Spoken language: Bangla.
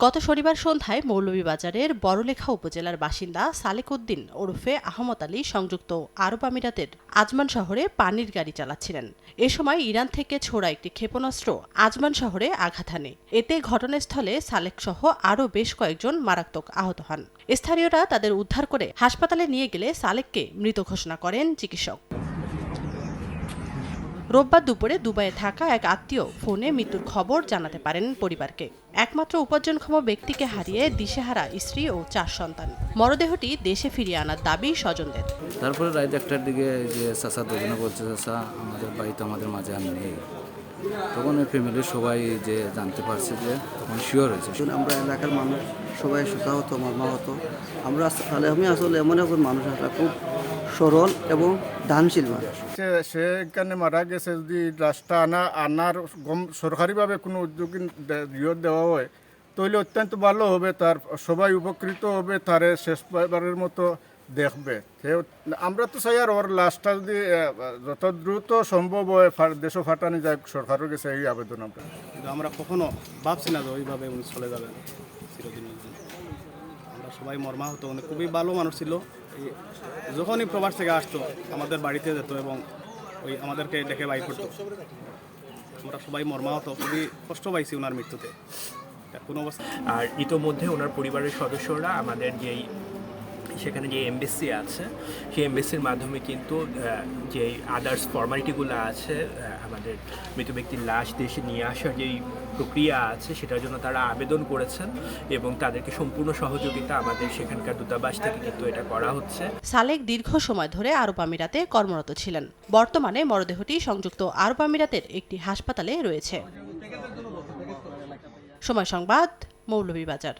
গত শনিবার সন্ধ্যায় মৌলভীবাজারের বড়লেখা উপজেলার বাসিন্দা সালেক উদ্দিন ওরফে আহমদ আলী সংযুক্ত আরব আমিরাতের আজমান শহরে পানির গাড়ি চালাচ্ছিলেন। এ সময় ইরান থেকে ছোড়া একটি ক্ষেপণাস্ত্র আজমান শহরে আঘাত হানে। এতে ঘটনাস্থলে সালেক সহ আরও বেশ কয়েকজন মারাত্মক আহত হন। স্থানীয়রা তাদের উদ্ধার করে হাসপাতালে নিয়ে গেলে সালেককে মৃত ঘোষণা করেন চিকিৎসক। রোববার দুপুরে দুবাইয়ে থাকা এক আত্মীয় ফোনে মৃত্যুর খবর জানাতে পারেন পরিবারকে। একমাত্র উপার্জনক্ষম ব্যক্তিকে হারিয়ে দিশেহারা স্ত্রী ও 4 সন্তান। মরদেহটি দেশে ফিরিয়ে আনার দাবি স্বজনদের। তারপরে রাত 1টার দিকে যে চাচা দুজনে বলছে, চাচা আমাদের বাড়িতে আমাদের মাঝে আমি নেই। তখন ওই ফ্যামিলির সবাই যে জানতে পারছে, যে তখন শিওর হয়েছে। আমরা এলাকার মানুষ সবাই শোকাহত মর্মাহত। আমরা আমি আসলে এমন একজন মানুষ, একটা খুব সরল এবং দানশীল মানুষ। সেখানে মারা গেছে, যদি রাস্তা আনার সরকারিভাবে কোনো উদ্যোগী দেওয়া হয় তাহলে অত্যন্ত ভালো হবে, তার সবাই উপকৃত হবে, তারে শেষবারের মতো দেখবে। আমরা তো চাই আর ওর লাশটা যদি যত দ্রুত সম্ভব হয় দেশও ফাটানো যায়, সরকারের কাছে এই আবেদন। আমরা কখনো ভাবছি না যে ওইভাবে উনি চলে যাবেন চিরদিনের জন্য। আমরা সবাই মর্মাহত, উনি খুবই ভালো মানুষ ছিল। যখনই প্রবাস থেকে আসতো আমাদের বাড়িতে যেত এবং ওই আমাদেরকে ডেকে বাইর করতো। আমরা সবাই মর্মাহত, খুবই কষ্ট পাইছি ওনার মৃত্যুতে। কোনো অবস্থা আর ইতোমধ্যে ওনার পরিবারের সদস্যরা আমাদের যেই সেখানে যে এমবেসি আছে সেই এমবেসির মাধ্যমে কিন্তু যে আদার্স ফর্মালিটিগুলো আছে, আমাদের মৃত ব্যক্তির লাশ দেশে নিয়ে আসার যেই প্রক্রিয়া আছে সেটার জন্য তারা আবেদন করেছেন এবং তাদেরকে সম্পূর্ণ সহযোগিতা আমাদের সেখানকার দূতাবাস থেকে কিন্তু এটা করা হচ্ছে। সালেক দীর্ঘ সময় ধরে আরব আমিরাতে কর্মরত ছিলেন। বর্তমানে মরদেহটি সংযুক্ত আরব আমিরাতের একটি হাসপাতালে রয়েছে। সময় সংবাদ, মৌলভীবাজার।